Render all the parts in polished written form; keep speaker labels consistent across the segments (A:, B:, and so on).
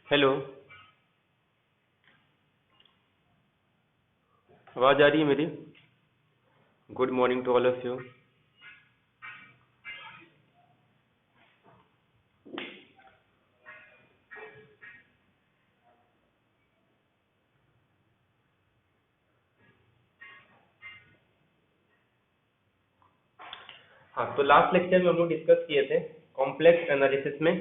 A: Hello. आवाज़ आ रही है मेरी? Good morning to all of you. हाँ, तो लास्ट लेक्चर में हम लोग डिस्कस किए थे कॉम्प्लेक्स एनालिसिस में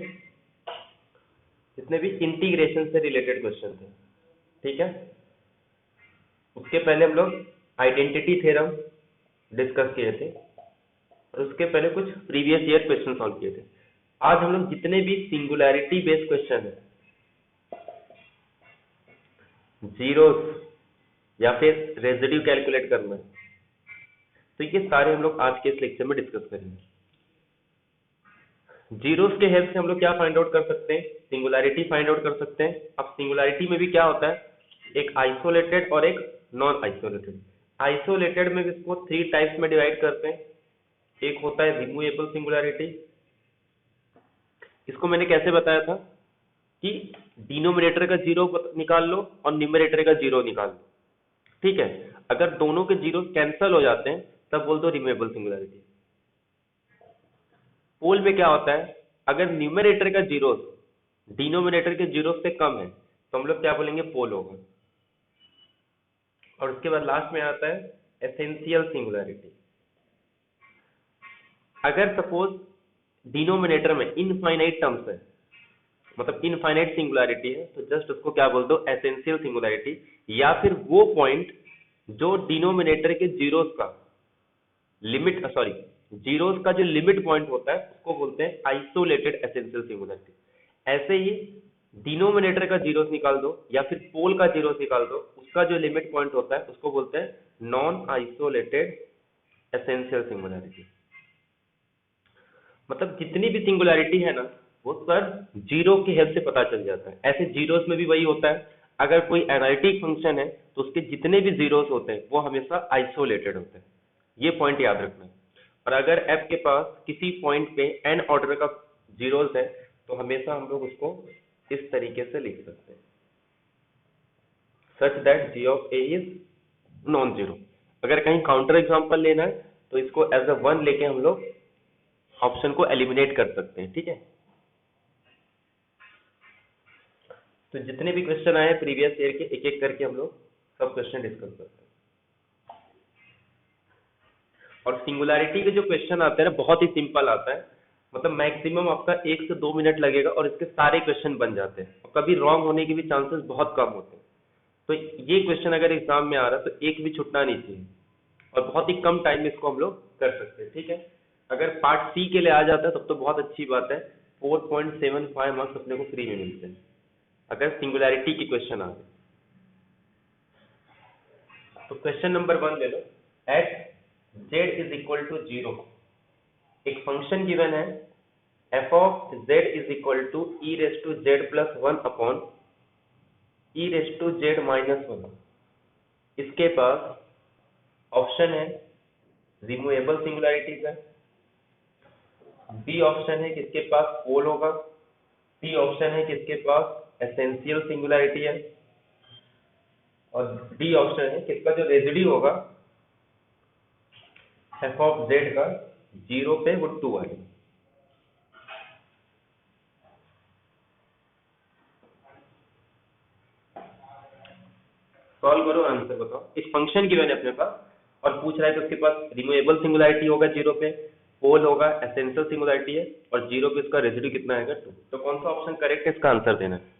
A: जितने भी इंटीग्रेशन से रिलेटेड क्वेश्चन थे। ठीक है, उसके पहले हम लोग आइडेंटिटी थ्योरम डिस्कस किए थे और उसके पहले कुछ प्रीवियस ईयर क्वेश्चन सॉल्व किए थे। आज हम लोग जितने भी सिंगुलैरिटी बेस्ड क्वेश्चन है, जीरोस या फिर रेजिड्यू कैलकुलेट करना है, तो ये सारे हम लोग आज के इस लेक्चर में डिस्कस करेंगे। जीरोस के हेल्प से हम लोग क्या फाइंड आउट कर सकते हैं? सिंगुलैरिटी फाइंड आउट कर सकते हैं। अब सिंगुलैरिटी में भी क्या होता है, एक आइसोलेटेड और एक नॉन आइसोलेटेड। आइसोलेटेड में भी इसको 3 टाइप्स में डिवाइड करते हैं। एक होता है रिमूवेबल सिंगुलैरिटी। इसको मैंने कैसे बताया था कि डिनोमिनेटर का जीरो निकाल लो और न्यूमरेटर का जीरो निकाल लो। ठीक है, अगर दोनों के जीरो कैंसल हो जाते हैं तब बोल दो रिमूवेबल सिंगुलैरिटी। पोल में क्या होता है, अगर न्यूमरेटर का जीरो डिनोमिनेटर के जीरो से कम है तो हम लोग क्या बोलेंगे, पोल होगा। और उसके बाद लास्ट में आता है एसेंशियल सिंगुलैरिटी। अगर सपोज डिनोमिनेटर में इनफाइनाइट टर्म्स है, मतलब इनफाइनाइट सिंगुलैरिटी है, तो जस्ट उसको क्या बोल दो, एसेंशियल सिंगुलैरिटी। या फिर वो पॉइंट जो डिनोमिनेटर के जीरोस का लिमिट, सॉरी, जीरोस का जो लिमिट पॉइंट होता है उसको बोलते हैं आइसोलेटेड एसेंशियल सिंगुलैरिटी। ऐसे ही डिनोमिनेटर का जीरोस निकाल दो या फिर पोल का जीरोस निकाल दो, उसका जो लिमिट पॉइंट होता है उसको बोलते हैं नॉन आइसोलेटेड एसेंशियल सिंगुलैरिटी। मतलब जितनी भी सिंगुलैरिटी है ना, वो सर जीरो की हेल्प से पता चल जाता है। ऐसे जीरोस में भी वही होता है, अगर कोई एनालिटिक फंक्शन है तो उसके जितने भी जीरोस होते हैं वो हमेशा आइसोलेटेड होते हैं। ये पॉइंट याद रखना है। और अगर f के पास किसी पॉइंट पे n ऑर्डर का जीरोस है तो हमेशा हम लोग उसको इस तरीके से लिख सकते हैं, such that g of a is non zero. अगर कहीं काउंटर एग्जांपल लेना है तो इसको एज अ 1 लेके हम लोग ऑप्शन को एलिमिनेट कर सकते हैं। ठीक है, तो जितने भी क्वेश्चन आए प्रीवियस ईयर के एक एक करके हम लोग सब क्वेश्चन डिस्कस करते हैं। और सिंगुलैरिटी के जो क्वेश्चन आते हैं ना, बहुत ही सिंपल आता है। मतलब मैक्सिमम आपका 1 से 2 मिनट लगेगा और इसके सारे क्वेश्चन बन जाते हैं और कभी रॉन्ग होने के भी चांसेस बहुत कम होते हैं। तो ये क्वेश्चन अगर एग्जाम में आ रहा है तो एक भी छूटना नहीं चाहिए और बहुत ही कम टाइम में इसको हम लोग कर सकते हैं। ठीक है, अगर पार्ट सी के लिए आ जाता है तब तो बहुत अच्छी बात है। 4.75 मार्क्स अपने को फ्री में मिलते हैं अगर सिंगुलैरिटी की क्वेश्चन आ जाए। तो क्वेश्चन नंबर 1 ले लो। At z is equal to 0 एक फंक्शन गिवन है, f of z is equal to E raise to Z plus 1 upon E raise to Z minus 1। इसके पास ऑप्शन है रिमूवेबल सिंगुलैरिटीज है, बी ऑप्शन है कि इसके पास पोल होगा, सी ऑप्शन है कि इसके पास एसेंशियल सिंगुलैरिटी है, और डी ऑप्शन है कि इसका जो रेजिड्यू होगा एफ ऑफ जेड का 0 पे वो 2 आएगा। सॉल्व करो, आंसर बताओ। एक फंक्शन गिवन है अपने पास और पूछ रहा है कि उसके पास रिमूवेबल सिंगुलैरिटी होगा 0 पे, पोल होगा, एसेंशियल सिंगुलैरिटी है और 0 पे इसका रेजिड्यू कितना आएगा, 2। तो कौन सा ऑप्शन करेक्ट है, इसका आंसर देना है।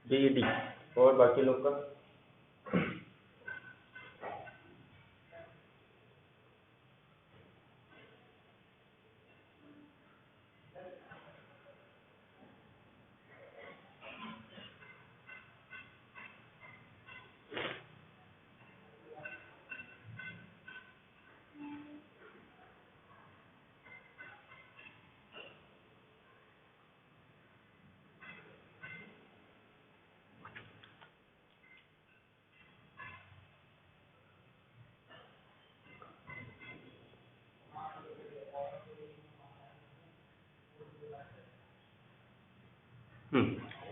A: डी डी और बाकी लोग का।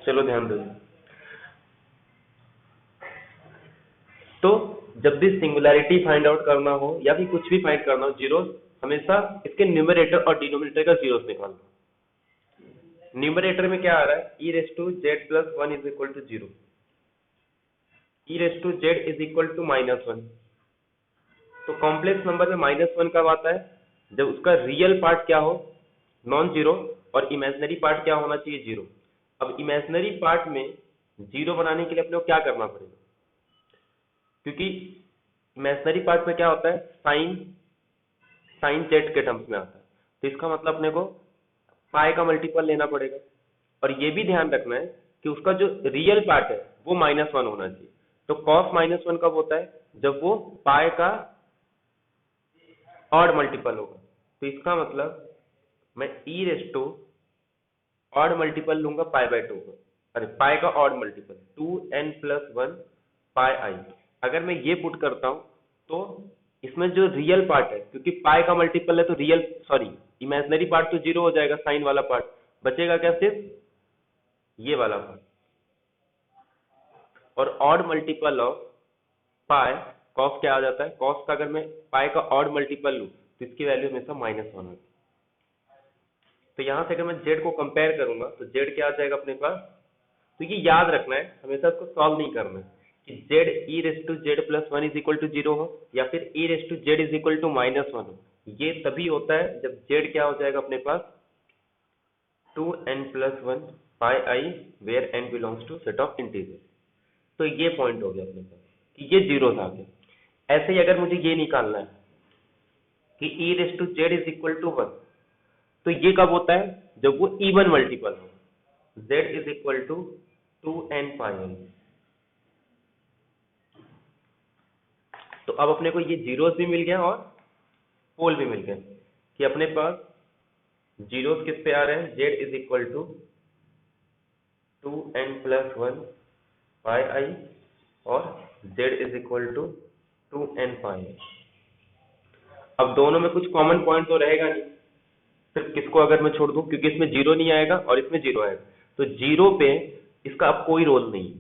A: चलो ध्यान दो। तो जब भी सिंगुलैरिटी फाइंड आउट करना हो या फिर कुछ भी फाइंड करना हो, जीरो हमेशा इसके न्यूमरेटर और डिनोमिनेटर का जीरोस निकालना। न्यूमरेटर में क्या आ रहा है, ई raise to Z plus one is equal to zero, E raise to Z is equal to minus one. तो कॉम्प्लेक्स नंबर में माइनस वन कब आता है, जब उसका रियल पार्ट क्या हो, नॉन जीरो, और इमेजिनरी पार्ट क्या होना चाहिए, जीरो। अब इमेजिनरी पार्ट में जीरो बनाने के लिए अपने को क्या करना पड़ेगा, क्योंकि इमेजिनरी पार्ट में क्या होता है, साइन साइन जेड के टर्म्स में आता है, तो इसका मतलब अपने को पाई का मल्टीपल लेना पड़ेगा। और ये भी ध्यान रखना है कि उसका जो रियल पार्ट है वो माइनस वन होना चाहिए। तो कॉस माइनस वन कब होता है, जब वो पाई का ऑड मल्टीपल होगा। तो इसका मतलब मैं ई रेस टू ऑड मल्टीपल लूंगा पाई बाय टू का, अरे पाई का ऑड मल्टीपल 2n+1 पाई आई। अगर मैं ये पुट करता हूं तो इसमें जो रियल पार्ट है, क्योंकि पाई का मल्टीपल है तो रियल सॉरी इमेजिनरी पार्ट तो जीरो हो जाएगा, साइन वाला पार्ट बचेगा क्या, सिर्फ ये वाला पार्ट। और odd multiple of pi cos क्या आ जाता है, कॉस का अगर मैं पाई का ऑड मल्टीपल लूं तो इसकी वैल्यू हमेशा माइनस वन होगी। तो यहां से अगर मैं जेड को कंपेयर करूंगा तो जेड क्या आ जाएगा अपने पास। तो ये याद रखना है, हमेशा इसको सॉल्व नहीं करना है कि Z E raise to Z plus one is equal to zero हो या फिर E raise to Z is equal to minus one हो। ये तभी होता है जब जेड क्या हो जाएगा अपने पास 2n+1 pi i where n belongs to set of integer. तो ये पॉइंट हो गया अपने पास कि ये जीरो आ गया। ऐसे ही अगर मुझे ये निकालना है कि E raise to Z is equal to one, तो ये कब होता है, जब वो इवन मल्टीपल हो, z is equal to 2n pi I. तो अब अपने को ये जीरोस भी मिल गया और पोल भी मिल गया कि अपने पास जीरोस किस पे आ रहे हैं, z is equal to 2n+1 pi i और z is equal to 2n pi i. अब दोनों में कुछ कॉमन पॉइंट तो रहेगा नहीं, सिर्फ किसको अगर मैं छोड़ दूं, क्योंकि इसमें जीरो नहीं आएगा और इसमें जीरो आएगा, तो जीरो पे इसका अब कोई रोल नहीं है,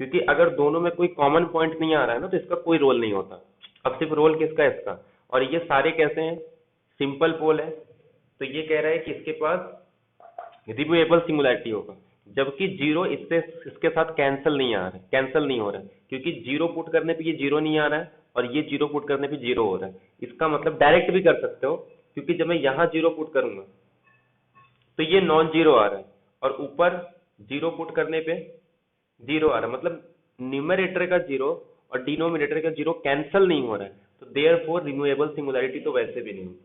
A: क्योंकि अगर दोनों में कोई कॉमन पॉइंट नहीं आ रहा है ना तो इसका कोई रोल नहीं होता। अब सिर्फ रोल किसका है, इसका। और ये सारे कैसे हैं, सिंपल पोल है, तो ये कह रहा है कि इसके पास रिमूवेबल सिंगुलैरिटी होगा, जबकि जीरो इससे इसके साथ कैंसिल नहीं आ रहा है, कैंसिल नहीं हो रहा है, क्योंकि जीरो पुट करने पे ये जीरो नहीं आ रहा है और ये जीरो पुट करने पे जीरो हो रहा है। इसका मतलब डायरेक्ट भी कर सकते हो, क्योंकि जब मैं यहाँ जीरो पुट करूंगा तो ये नॉन जीरो आ रहा है और ऊपर जीरो पुट करने पे जीरो आ रहा है, मतलब न्यूमरेटर का जीरो और डिनोमिनेटर का जीरो कैंसिल नहीं हो रहा है, तो देयरफॉर रिमूवेबल सिंगुलैरिटी तो वैसे भी नहीं होगी।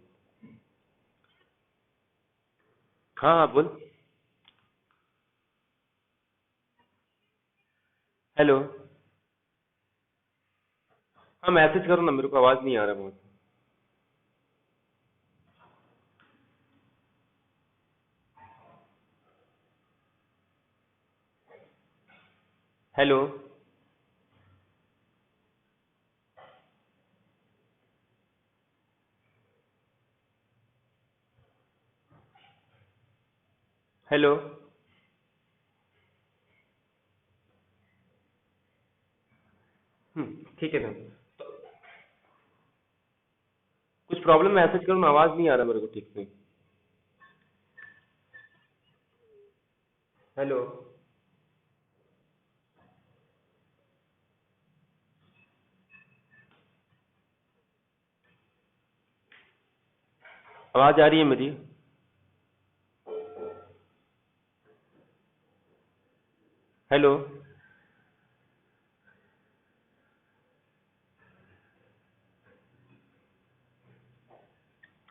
A: हाँ हाँ बोल। हेलो। हाँ मैसेज करो ना, मेरे को आवाज नहीं आ रहा बहुत। हेलो। हेलो। ठीक है सर। कुछ प्रॉब्लम, मैसेज करो ना, आवाज नहीं आ रहा मेरे को ठीक से। हेलो। आवाज आ रही है मेरी। हेलो।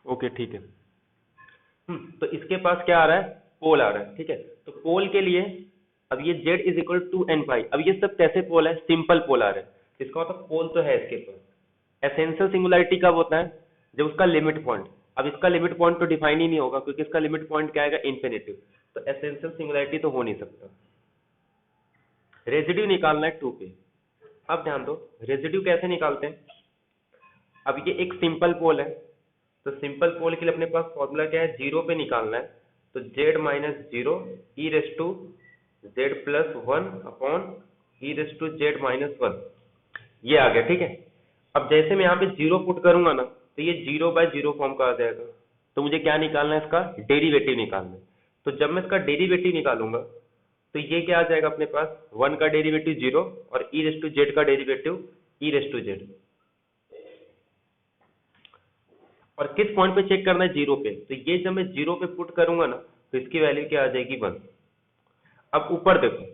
A: ओके ठीक है। तो इसके पास क्या आ रहा है, पोल आ रहा है, ठीक है। तो पोल के लिए अब ये z is equal to N pi, अब ये सब कैसे पोल है, सिंपल पोल आ रहा है, इसका मतलब पोल तो है इसके पास। एसेंशियल सिंगुलैरिटी कब होता है, जब उसका लिमिट पॉइंट, अब इसका लिमिट पॉइंट तो डिफाइन ही नहीं होगा क्योंकि इसका लिमिट पॉइंट क्या आएगा, इन्फिनिटिव, तो एसेंशियल सिंगुलैरिटी तो हो नहीं सकता। रेजिड्यू निकालना है 2 पे। अब ध्यान दो, रेजिड्यू कैसे निकालते हैं। अब ये एक सिंपल पोल है, तो सिंपल पोल के लिए अपने पास फॉर्मूला क्या है, जीरो पे निकालना है, तो z minus zero E raise to Z plus one upon E raise to Z minus one, ये आ गया, ठीक है। अब जैसे मैं यहाँ पे जीरो पुट करूंगा ना, तो ये जीरो बाय जीरो फॉर्म का आ जाएगा, तो मुझे क्या निकालना है, इसका डेरिवेटिव निकालना है। तो जब मैं इसका डेरिवेटिव निकालूंगा, तो ये क्या आ जाएगा अपने पास, वन का डेरिवेटिव जीरो और ई रेस टू जेड का derivative e raise to z, और किस पॉइंट पे चेक करना है, जीरो पे, तो ये जब मैं जीरो पे पुट करूंगा ना, तो इसकी वैल्यू क्या आ जाएगी, वन। अब ऊपर देखो,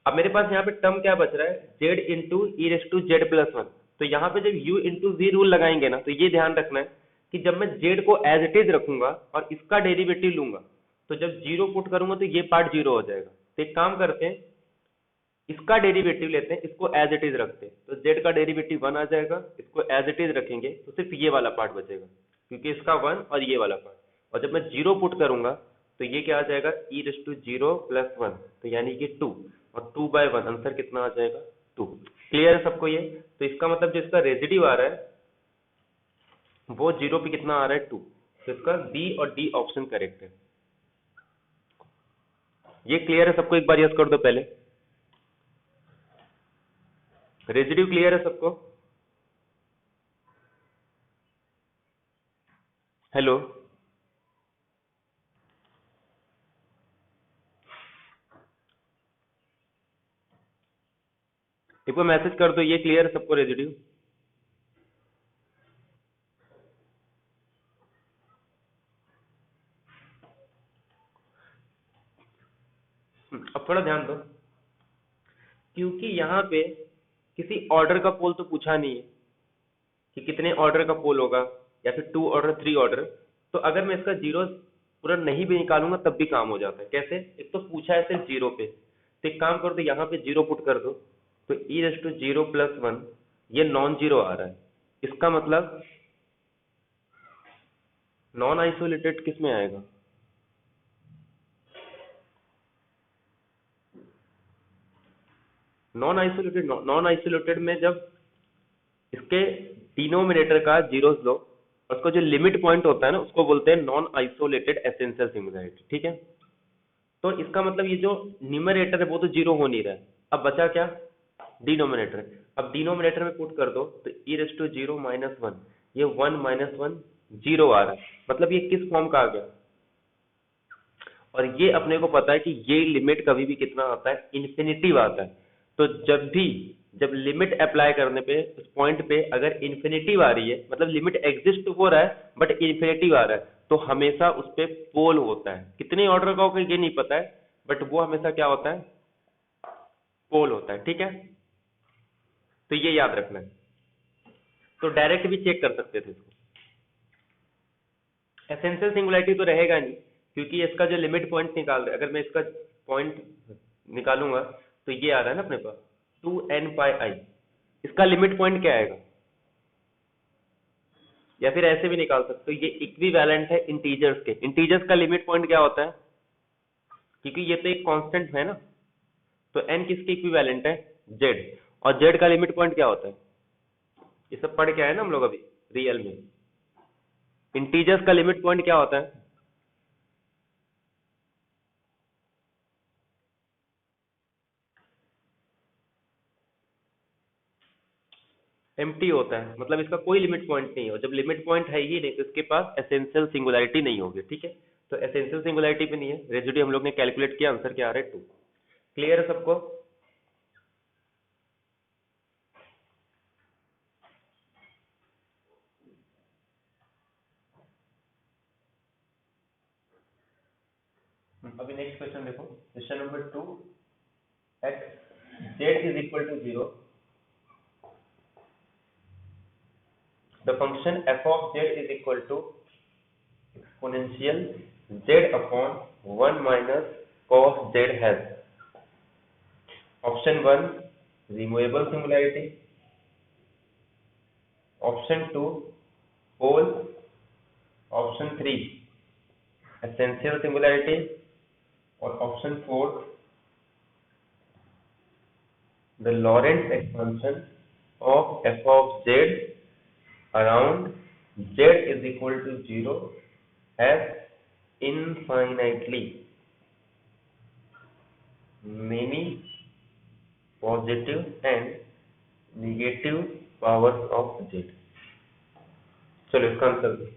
A: अब मेरे पास यहाँ पे टर्म क्या बच रहा है, z into e raise to Z plus one. तो यहाँ पे जब u इंटू वी रूल लगाएंगे ना, तो ये ध्यान रखना है कि जब मैं जेड को एज इट इज रखूंगा और इसका डेरिवेटिव लूंगा, तो जब जीरो पुट करूंगा तो ये पार्ट जीरो हो जाएगा। तो एक काम करते हैं, इसका डेरिवेटिव लेते हैं, इसको एज इट इज रखते हैं, तो z का डेरिवेटिव वन आ जाएगा, इसको एज इट इज रखेंगे तो सिर्फ ये वाला पार्ट बचेगा, क्योंकि इसका वन और ये वाला पार्ट, और जब मैं जीरो पुट करूंगा तो ये क्या आ जाएगा, E raise to zero plus one, तो यानी कि टू, और टू बाय वन आंसर कितना आ जाएगा, टू। क्लियर है सबको ये। तो इसका मतलब जो इसका रेजिड्यू आ रहा है वो जीरो पे कितना आ रहा है, टू, तो इसका बी और डी ऑप्शन करेक्ट है। ये क्लियर है सबको, एक बार यस कर दो पहले। रेजिड्यू क्लियर है सबको, हेलो। एक बार मैसेज कर दो, ये क्लियर है सबको रेजिड्यू। अब थोड़ा ध्यान दो, क्योंकि यहाँ पे किसी ऑर्डर का पोल तो पूछा नहीं है कि कितने ऑर्डर का पोल होगा, या फिर टू ऑर्डर थ्री ऑर्डर। तो अगर मैं इसका जीरो पूरा नहीं भी निकालूंगा तब भी काम हो जाता है। कैसे, एक तो पूछा है सिर्फ जीरो पे, तो एक काम कर दो, यहाँ पे जीरो पुट कर दो, तो E raise to zero plus one, ये नॉन जीरो आ रहा है, इसका मतलब नॉन आइसोलेटेड किस में आएगा, नॉन आइसोलेटेड में जब इसके डिनोमिनेटर का जीरोस लो, और उसका जो लिमिट पॉइंट होता है ना, उसको बोलते हैं नॉन आइसोलेटेड एसेंशियल सिंगुलैरिटी, ठीक है। तो इसका मतलब ये जो न्यूमरेटर है वो तो जीरो हो नहीं रहा है, अब बचा क्या, डिनोमिनेटर। अब डिनोमिनेटर में पुट कर दो, तो E raise to zero minus one, ये वन माइनस वन जीरो आ रहा है, मतलब ये किस फॉर्म का आ गया। और ये अपने को पता है कि ये लिमिट कभी भी कितना आता है, इन्फिनिटिव आता है। तो जब लिमिट अप्लाई करने पे उस पॉइंट पे अगर इन्फिनिटिव आ रही है, मतलब लिमिट एग्जिस्ट हो रहा है बट इन्फिनिटिव आ रहा है, तो हमेशा उस पे पोल होता है। कितने ऑर्डर का होगा ये नहीं पता है, बट वो हमेशा क्या होता है, पोल होता है, ठीक है। तो ये याद रखना है। तो डायरेक्ट भी चेक कर सकते थे इसको, एसेंशियल सिंगुलैरिटी तो रहेगा नहीं, क्योंकि इसका जो लिमिट पॉइंट निकाल रहे, अगर मैं इसका पॉइंट निकालूंगा तो ये आ रहा है ना अपने पास, टू एन पाई आई, इसका लिमिट पॉइंट क्या आएगा। या फिर ऐसे भी निकाल सकते हो, ये इक्विवेलेंट है इंटीजर्स के, इंटीजर्स का लिमिट पॉइंट क्या होता है, क्योंकि ये तो एक कांस्टेंट है ना, तो एन किसके इक्विवेलेंट है, जेड, और जेड का लिमिट पॉइंट क्या होता है, ये सब पढ़ के आए ना हम लोग अभी रियल में। इंटीजर्स का लिमिट पॉइंट क्या होता है, एम्प्टी होता है, मतलब इसका कोई लिमिट पॉइंट नहीं है, और जब लिमिट पॉइंट है ही नहीं तो इसके पास एसेंशियल सिंगुलैरिटी नहीं होगी, ठीक है। तो एसेंशियल सिंगुलैरिटी भी नहीं है, रेजिड्यू हम लोग ने कैलकुलेट किया, आंसर क्या आ रहा है, टू। क्लियर है सबको। अभी नेक्स्ट क्वेश्चन देखो, question number two. at z is equal to 0, the function f of z is equal to exponential z upon 1 minus cos z has option 1 removable singularity, option 2 pole, option 3 essential singularity, or option 4 the Lorentz expansion of f of z around z is equal to 0 as infinitely many positive and negative powers of z. चलो इसका answer दो।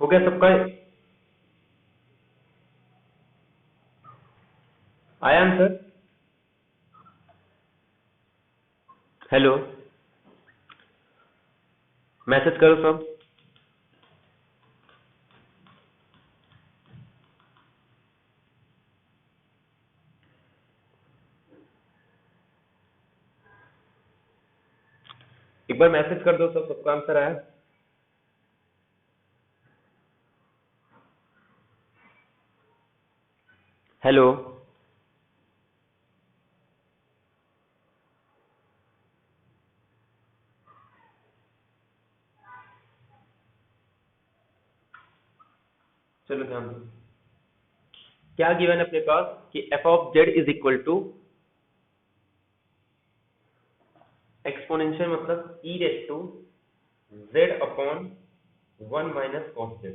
A: हो गया सबका? आया answer? Hello, message करो सब। एक बार मैसेज कर दो सब, सबका आंसर आया? हेलो, चलो ध्यान दो। क्या गिवन है अपने पास कि f of z is equal to exponential मतलब e raise to z upon 1 minus cos z।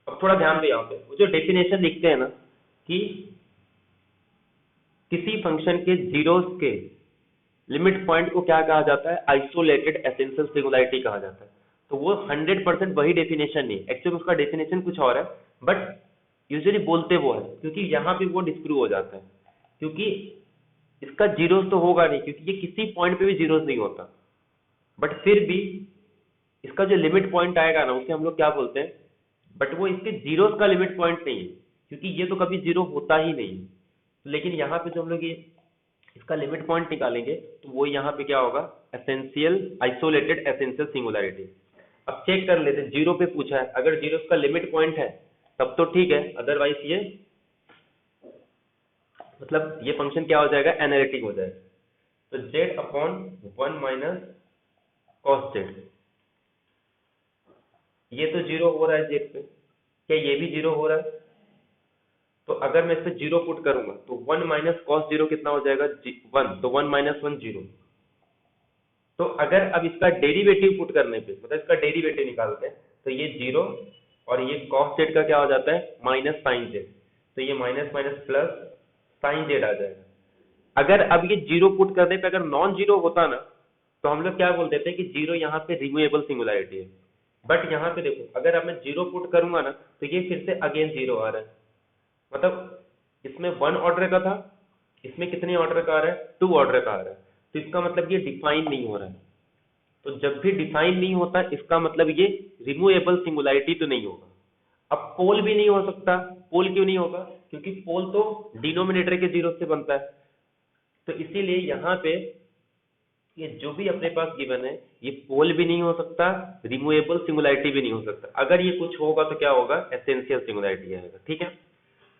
A: अब थोड़ा ध्यान दो यहाँ पे, वो जो डेफिनेशन लिखते हैं ना कि किसी फंक्शन के जीरोस के लिमिट पॉइंट को क्या कहा जाता है? आइसोलेटेड एसेंशियल सिंगुलैरिटी कहा जाता है। तो वो 100% वही डेफिनेशन नहीं, एक्चुअली उसका डेफिनेशन कुछ और है, बट यूजुअली बोलते वो है, क्योंकि यहाँ पे वो डिस्प्रूव हो जाता है, क्योंकि इसका जीरोस तो होगा नहीं, क्योंकि ये किसी पॉइंट पे भी जीरोस नहीं होता, बट फिर भी इसका जो लिमिट पॉइंट आएगा ना उसे हम लोग क्या बोलते हैं, बट वो इसके जीरोस का लिमिट पॉइंट नहीं है, क्योंकि ये तो कभी जीरो होता ही नहीं है। लेकिन यहाँ पे जो हम लोग ये इसका लिमिट पॉइंट निकालेंगे तो वो यहाँ पे क्या होगा? Essential isolated essential singularity. अब चेक कर लेते हैं, जीरो पे पूछा है, अगर जीरो का लिमिट पॉइंट है तब तो ठीक है, अदरवाइज ये मतलब ये फंक्शन क्या हो जाएगा? एनालिटिक हो जाएगा। तो z upon 1 minus cos z, ये तो जीरो हो रहा है जेड पे, क्या ये भी जीरो हो रहा है? तो अगर मैं इसमें जीरो पुट करूंगा तो 1 माइनस कॉस जीरो कितना हो जाएगा? 1, तो 1 - 1 जीरो। तो अगर अब इसका डेरिवेटिव पुट करने पे, मतलब इसका डेरिवेटिव निकालते हैं, तो ये जीरो और ये कॉस जेड का क्या हो जाता है? Minus sine Z. तो ये minus minus plus sine Z आ जाएगा। अगर अब ये जीरो पुट करने पे अगर नॉन जीरो होता ना, तो हम लोग क्या बोल देते हैं कि जीरो यहाँ पे रिमूवेबल सिंगुलैरिटी है। बट यहाँ पे देखो, अगर अब मैं जीरो पुट करूंगा ना, तो ये फिर से अगेन जीरो आ रहा है। मतलब इसमें 1 ऑर्डर का था, इसमें कितने ऑर्डर का आ रहा है? 2 ऑर्डर का आ रहा है। तो इसका मतलब ये डिफाइन नहीं हो रहा है। तो जब भी डिफाइन नहीं होता, इसका मतलब ये रिमूवेबल सिंगुलैरिटी तो नहीं होगा। अब पोल भी नहीं हो सकता। पोल क्यों नहीं होगा? क्योंकि पोल तो डिनोमिनेटर के जीरो से बनता है। तो इसीलिए यहाँ पे ये जो भी अपने पास गिवन है, ये पोल भी नहीं हो सकता, रिमूवेबल सिंगुलैरिटी भी नहीं हो सकता। अगर ये कुछ होगा तो क्या होगा? एसेंशियल सिंगुलैरिटी आएगा। ठीक है,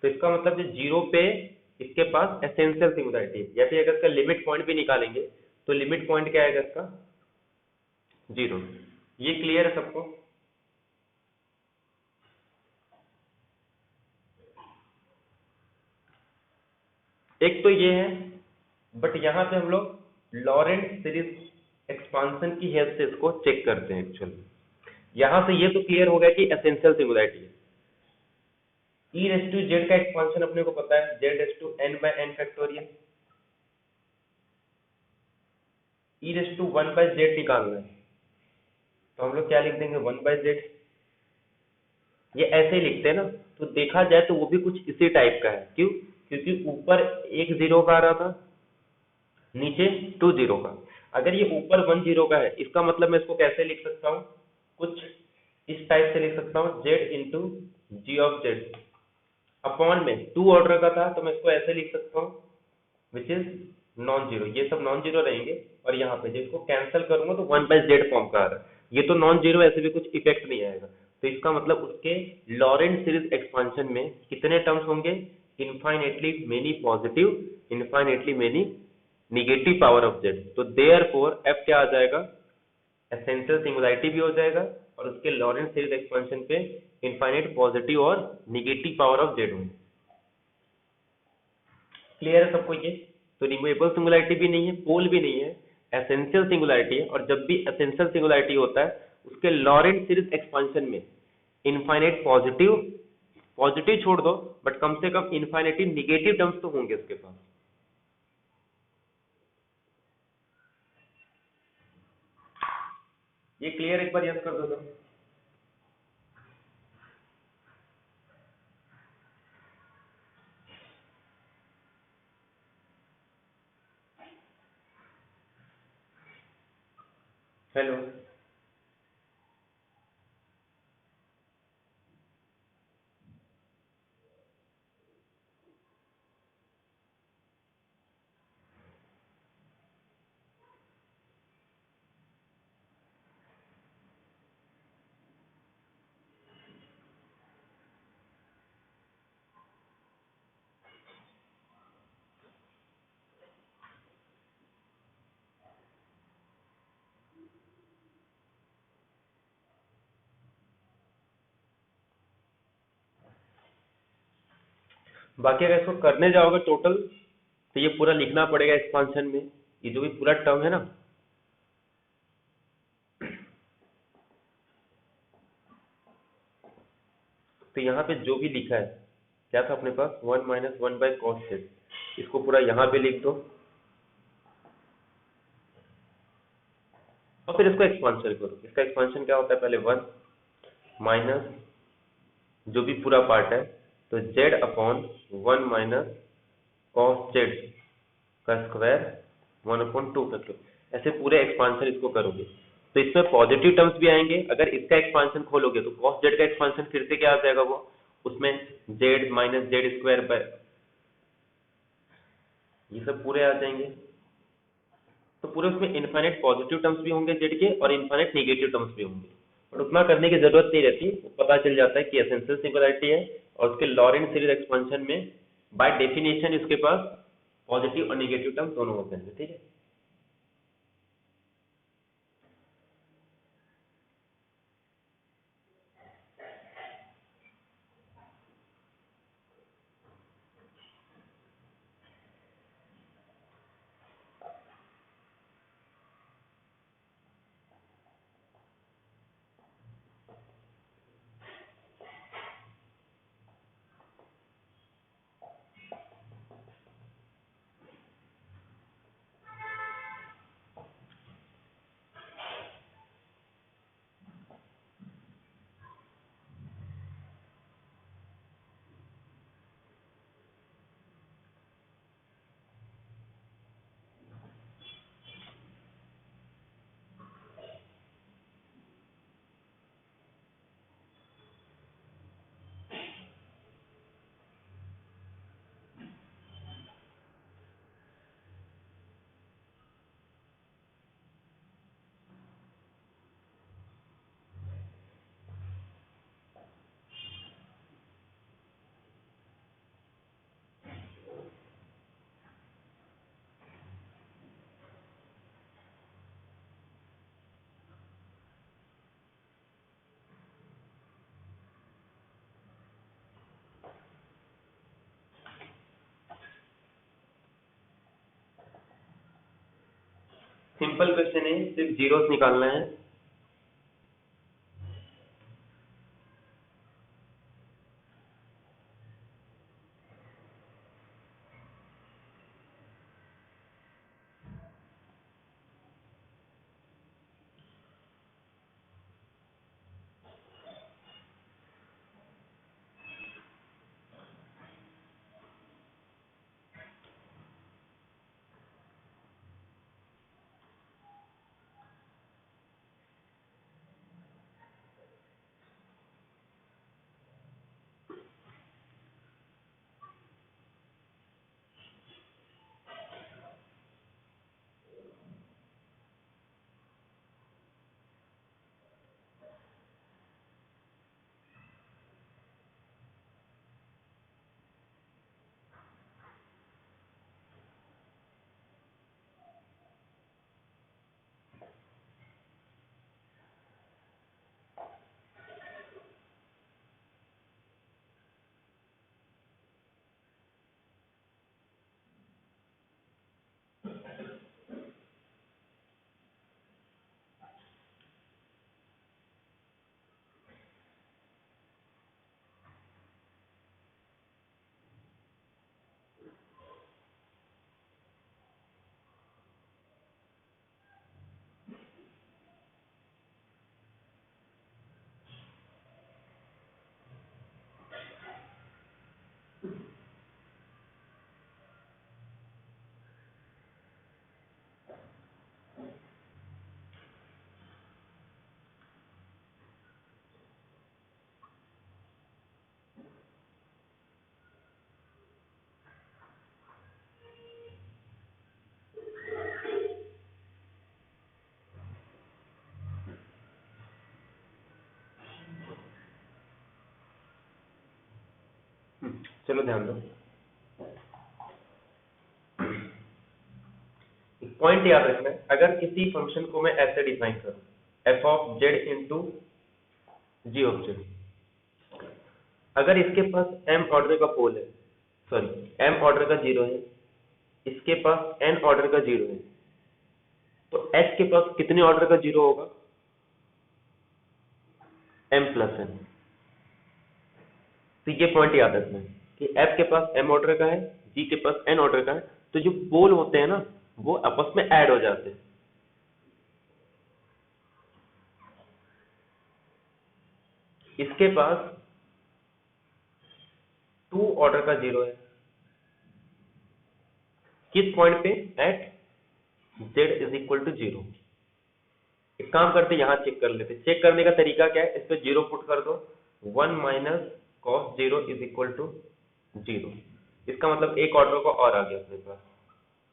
A: तो इसका मतलब जो जीरो पे इसके पास एसेंशियल सिंगुलैरिटी है। या फिर अगर इसका लिमिट पॉइंट भी निकालेंगे, तो लिमिट पॉइंट क्या आएगा इसका? जीरो। ये क्लियर है सबको? एक तो ये है, बट यहाँ पे हम लोग लॉरेंट सीरीज एक्सपांशन की हेल्प से इसको चेक करते हैं एक्चुअली। यहाँ से ये तो क्लियर हो गया कि एसेंशियल सिंगुलैरिटी है। ई रेस टू जेड का एक्सपांशन अपने को पता है, z raise to n by n factorial. E raise to one by z निकालना है, तो हम लोग क्या लिख देंगे? One by z. ये ऐसे ही लिखते हैं ना। तो देखा जाए तो वो भी कुछ इसी टाइप का है। क्यों? क्योंकि ऊपर एक जीरो का आ रहा था, नीचे टू जीरो का। अगर ये ऊपर वन जीरो का है, इसका मतलब मैं इसको कैसे लिख सकता हूँ? कुछ इस टाइप से लिख सकता हूँ, z into g of z upon में टू ऑर्डर का था, तो मैं इसको ऐसे लिख सकता हूँ, विच इज नॉन जीरो। ये सब नॉन जीरो रहेंगे, और यहाँ पे जिसको कैंसिल करूंगा तो वन बाय जेड फॉर्म का आ रहा है। ये तो नॉन जीरो, ऐसे भी कुछ इफेक्ट नहीं आएगा। तो इसका मतलब उसके लॉरेंट सीरीज एक्सपांशन में कितने टर्म्स होंगे? Infinitely many positive, infinitely many negative power of Z. तो देयरफॉर एफ क्या आ जाएगा? एसेंशियल सिंगुलैरिटी भी हो जाएगा, और उसके लॉरेंट सीरीज एक्सपांशन पे इनफाइनाइट पॉजिटिव और निगेटिव पावर ऑफ जेड होंगे। क्लियर है सबको ये? तो रिमूवेबल सिंगुलैरिटी भी नहीं है, पोल भी नहीं है, एसेंशियल सिंगुलैरिटी है। और जब भी एसेंशियल सिंगुलैरिटी होता है, उसके लॉरेंट सीरीज एक्सपांशन में इनफाइनाइट पॉजिटिव, पॉजिटिव छोड़ दो, बट कम से कम इनफाइनाइटली निगेटिव टर्म्स तो होंगे उसके पास। ये क्लियर? एक बार यस कर दो तो। हेलो? बाकी अगर इसको करने जाओगे टोटल, तो ये पूरा लिखना पड़ेगा एक्सपांशन में, ये जो भी पूरा टर्म है ना। तो यहाँ पे जो भी लिखा है, क्या था अपने पास? 1 - 1 बाय कॉस जेड। इसको पूरा यहाँ पे लिख दो, और फिर इसको एक्सपांशन करो। इसका एक्सपांशन क्या होता है? पहले 1 माइनस जो भी पूरा पार्ट है, तो Z upon 1 minus cos Z का स्क्वायर 1/2 कर लो। ऐसे पूरे एक्सपांशन इसको करोगे, तो इसमें पॉजिटिव टर्म्स भी आएंगे। अगर इसका एक्सपांशन खोलोगे तो कॉस जेड का एक्सपांशन फिर से क्या आ जाएगा? वो उसमें Z minus Z square by, ये सब पूरे आ जाएंगे। तो पूरे उसमें इनफाइनाइट पॉजिटिव टर्म्स भी होंगे जेड के, और इनफाइनाइट नेगेटिव टर्म्स भी होंगे। और उतना करने की जरूरत नहीं रहती, पता चल जाता है कि एसेंशियल सिंगुलैरिटी है, और उसके लॉरेंट सीरीज एक्सपांशन में बाय डेफिनेशन इसके पास पॉजिटिव और नेगेटिव टर्म्स दोनों होते हैं। ठीक है? सिंपल क्वेश्चन है, सिर्फ जीरोस निकालना है। चलो ध्यान दो, एक पॉइंट याद रखना है। अगर किसी फंक्शन को मैं ऐसे डिफाइन करूं, f of z into g of z, अगर इसके पास m ऑर्डर का पोल है, सॉरी m ऑर्डर का जीरो है, इसके पास n ऑर्डर का जीरो है, तो h के पास कितने ऑर्डर का जीरो होगा? m plus n। तो ये पॉइंट याद रखना है कि f के पास m ऑर्डर का है, g के पास n ऑर्डर का है, तो जो पोल होते हैं ना वो आपस में ऐड हो जाते हैं। इसके पास 2 ऑर्डर का जीरो है, किस पॉइंट पे? At z is equal to zero. एक काम करते यहाँ चेक कर लेते। चेक करने का तरीका क्या है? इस पे जीरो पुट कर दो, 1 minus cos zero is equal to zero. इसका मतलब एक ऑर्डर का और आ गया अपने पास।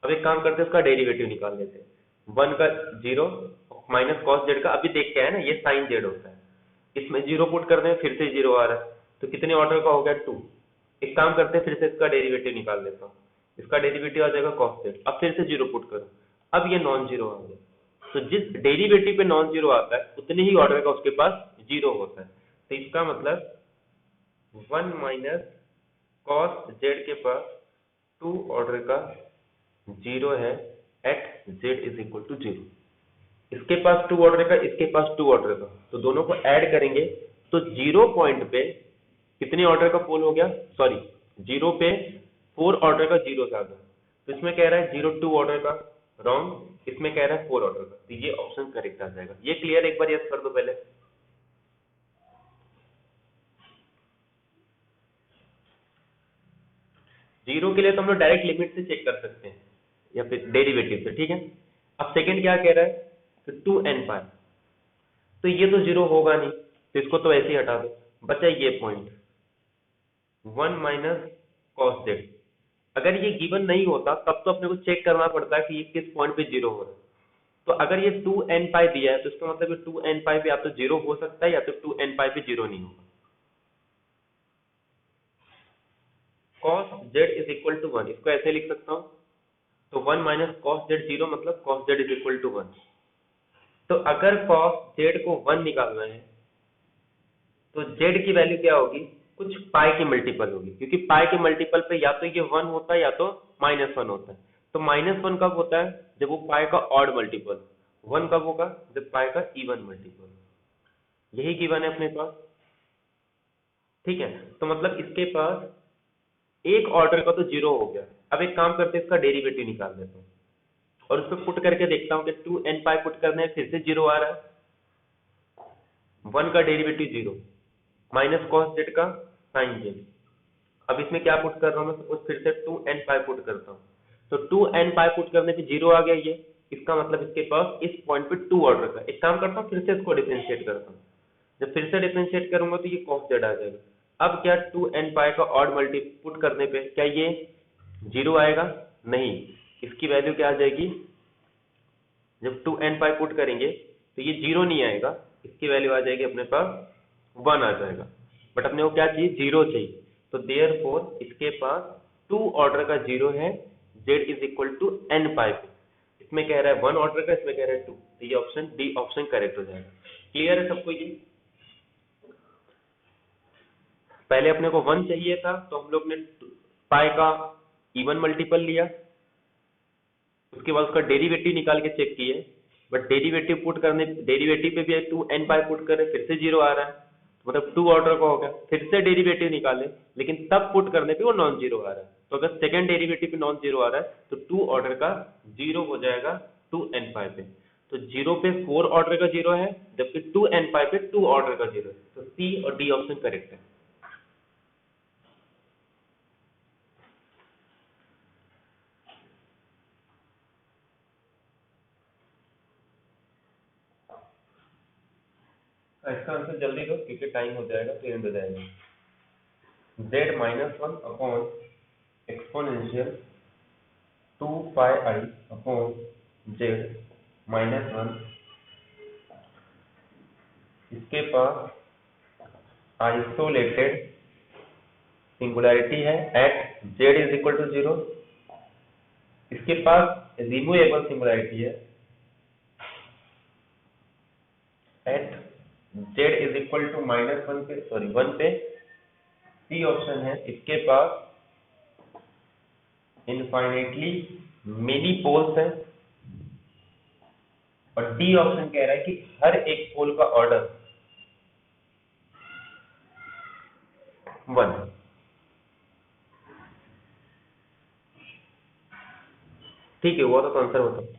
A: अब एक काम करते हैं, उसका डेरिवेटिव निकाल लेते हैं। 1 का जीरो माइनस कॉस जेड का, अभी देख के आए ना, ये साइन जेड होता है। इसमें जीरो पुट कर दें, फिर से जीरो आ रहा है, तो कितने ऑर्डर का हो गया? 2। एक काम करते हैं, फिर से इसका डेरिवेटिव निकाल लेता हूँ। इसका डेरिवेटिव आ जाएगा कॉस जेड। अब फिर से जीरो पुट करो, अब ये नॉन जीरो आ गया। तो जिस डेरिवेटिव पे नॉन जीरो आता है उतने ही ऑर्डर का उसके पास जीरो होता है। तो इसका मतलब 1 माइनस कॉस जेड के पास 2 ऑर्डर का जीरो है at z is equal to zero. इसके पास 2 ऑर्डर का, इसके पास 2 ऑर्डर का, तो दोनों को ऐड करेंगे तो जीरो पॉइंट पे कितने ऑर्डर का पोल हो गया? सॉरी, जीरो पे 4 ऑर्डर का जीरो आ गया। तो इसमें कह रहा है 0 2 ऑर्डर का, रॉन्ग। इसमें कह रहा है 4 ऑर्डर का, तो ये ऑप्शन करेक्ट आ जाएगा। ये क्लियर? एक बार यस कर दो पहले। जीरो के लिए तो हम लोग डायरेक्ट लिमिट से चेक कर सकते हैं या फिर डेरिवेटिव से, ठीक है। अब सेकंड क्या कह रहा है? तो 2n पाई, तो ये तो जीरो होगा नहीं, तो इसको तो ऐसे ही हटा दो। बचा ये पॉइंट 1 माइनस कॉस जेड। अगर ये गिवन नहीं होता तब तो अपने को चेक करना पड़ता है कि ये किस पॉइंट पे जीरो हो रहा है। तो अगर ये 2n पाई दिया है तो इसका मतलब ये 2n पाई पे या तो जीरो हो सकता है या तो 2n पाई पे जीरो नहीं होगा। cos z is equal to 1, इसको ऐसे लिख सकता हूं। तो 1 माइनस कॉस जेड जीरो, मतलब cos z is equal to 1। तो अगर cos z को 1 निकालना है तो z की वैल्यू क्या होगी? कुछ पाई की मल्टीपल होगी, क्योंकि पाई के मल्टीपल पे या तो ये 1 होता है या तो -1 होता है। तो -1 कब होता है? जब वो पाई का ऑड मल्टीपल। 1 कब होगा? जब पाई का इवन मल्टीपल। यही गिवन है अपने पास, ठीक है। तो मतलब इसके पास एक ऑर्डर का तो 0 हो गया। अब एक काम करते हैं, इसका डेरिवेटिव निकाल देते हैं और उसको पुट करके देखता हूँ कि 2n पाई पुट करने फिर से 0 आ रहा है। 1 का डेरिवेटिव 0 माइनस कॉस जेड का साइन जेड। अब इसमें क्या पुट कर रहा हूँ मैं? सपोज फिर से 2n पाई पुट करता हूँ, तो 2n पाई पुट करने पे 0 आ गया। ये इसका मतलब इसके पास इस पॉइंट पे 2 ऑर्डर का। एक काम करता हूँ, फिर से इसको डिफरेंशिएट करता हूँ। जब फिर से डिफरेंशिएट करूंगा तो ये कॉस जेड आ जाएगा। अब क्या 2n पाई का ऑड मल्टी पुट करने पे क्या ये 0 आएगा? नहीं, इसकी वैल्यू क्या आ जाएगी? जब 2n पाई पुट करेंगे तो ये 0 नहीं आएगा, इसकी वैल्यू आ जाएगी अपने पास 1 आ जाएगा। बट अपने को क्या चाहिए? 0 चाहिए। तो देयरफॉर इसके पास 2 ऑर्डर का 0 है, z is equal to n pi पे। इसमें कह रहा है 1 ऑर्डर का, इसमें कह रहा है 2, तो ये ऑप्शन डी ऑप्शन करेक्ट हो जाएगा। क्लियर है सबको? ये पहले अपने को 1 चाहिए था, तो हम लोग ने पाई का इवन मल्टीपल लिया, उसके बाद उसका डेरिवेटिव निकाल के चेक किए, बट डेरिवेटिव पे भी 2n पाई पुट करें फिर से 0 आ रहा है, तो मतलब 2 ऑर्डर का हो गया। फिर से डेरिवेटिव निकाले, लेकिन तब पुट करने पे वो नॉन जीरो आ रहा है। तो अगर सेकंड डेरिवेटिव पे नॉन जीरो आ रहा है तो 2 ऑर्डर का 0 हो जाएगा 2n पाई पे। तो 0 पे 4 ऑर्डर का 0 है, जबकि 2n पाई पे 2 ऑर्डर का 0 है। तो सी और डी ऑप्शन करेक्ट है। इसका आंसर जल्दी दो क्योंकि टाइम हो जाएगा तो एंड हो जाएगा। z minus 1 upon exponential 2 pi i upon z minus 1। इसके पास आइसोलेटेड सिंगुलैरिटी है at z is equal to 0। इसके पास रिमूवेबल सिंगुलैरिटी है at z is equal to -1 पे, सॉरी 1 पे। सी ऑप्शन है, इसके पास इनफाइनेटली मेनी पोल्स है। और डी ऑप्शन कह रहा है कि हर एक पोल का ऑर्डर 1। ठीक है, वो तो आंसर होता।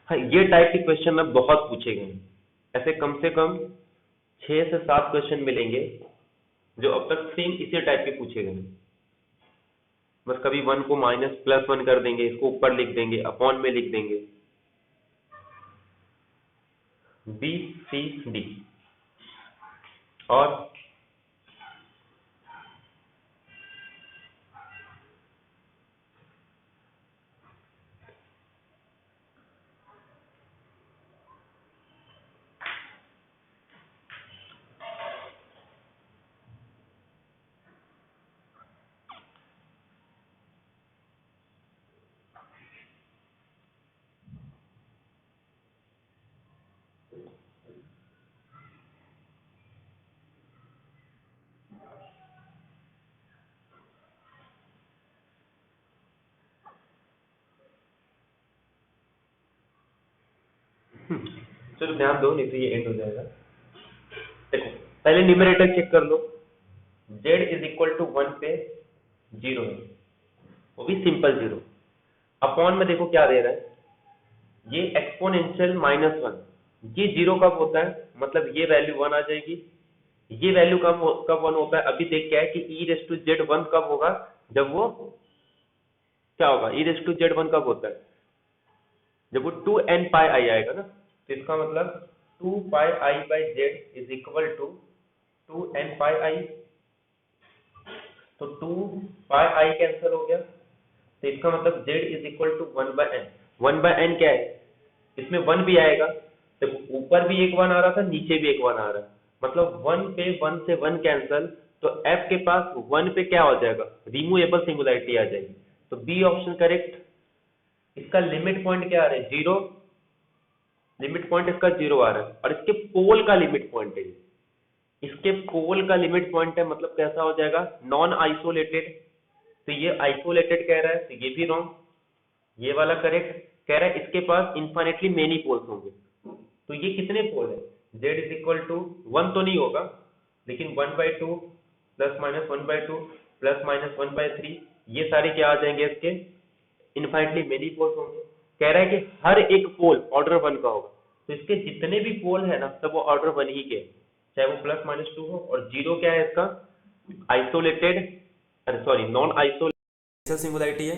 A: हाँ, ये टाइप के क्वेश्चन में बहुत पूछे गए हैं। ऐसे कम से कम 6 से 7 क्वेश्चन मिलेंगे जो अब तक सेम इसी टाइप के पूछे गए हैं। बस कभी 1 को -+1 कर देंगे, इसको ऊपर लिख देंगे, अपॉन में लिख देंगे। B c d. और चलो ध्यान दो, नहीं तो ये एंड हो जाएगा। देखो, पहले न्यूमरेटर चेक कर लो। z इज इक्वल टू 1 पे 0 है, वो भी सिंपल 0। अपॉन में देखो क्या दे रहा है, ये एक्सपोनेंशियल -1। ये 0 कब होता है? मतलब ये वैल्यू 1 आ जाएगी। ये वैल्यू कब 1 होता है? अभी देख क्या है कि e⁻z1 कब होगा? जब वो क्या होगा? e⁻z1 कब होता है? जब वो 2n पाई आई आएगा ना। तो इसका मतलब 2 pi I by Z is equal to 2n pi I. तो 2 पाई आई कैंसिल हो गया, तो इसका मतलब z is equal to 1/n। 1/n क्या है? इसमें 1 भी आएगा, तो ऊपर भी एक 1 आ रहा था, नीचे भी एक 1 आ रहा है, मतलब 1 पे 1 से 1 कैंसिल। तो f के पास 1 पे क्या हो जाएगा? रिमूवेबल सिंगुलैरिटी आ जाएगी। तो बी ऑप्शन करेक्ट। इसका लिमिट पॉइंट क्या आ रहा है? 0। लिमिट पॉइंट इसका 0 आ रहा है और इसके पोल का लिमिट पॉइंट है। इसके पोल का लिमिट पॉइंट है, मतलब कैसा हो जाएगा, नॉन आइसोलेटेड। तो ये आइसोलेटेड कह रहा है, तो ये भी रॉन्ग, ये वाला करेक्ट। कह रहा है इसके पास इन्फाइनेटली मेनी पोल्स होंगे, तो ये कितने पोल है, z इज इक्वल टू 1 तो नहीं होगा, लेकिन 1/2 प्लस माइनस 1/2 प्लस माइनस 1/3, ये सारे क्या आ जाएंगे इसके, इन्फाइनेटली मेनी पोल्स होंगे। कह रहा है कि हर एक पोल ऑर्डर 1 का होगा, तो इसके जितने भी पोल है ना सब वो ऑर्डर 1 ही के, चाहे वो प्लस माइनस 2 हो। और जीरो क्या है इसका, आइसोलेटेड, अरे सॉरी नॉन आइसोलेटेड सिंगुलरिटी है,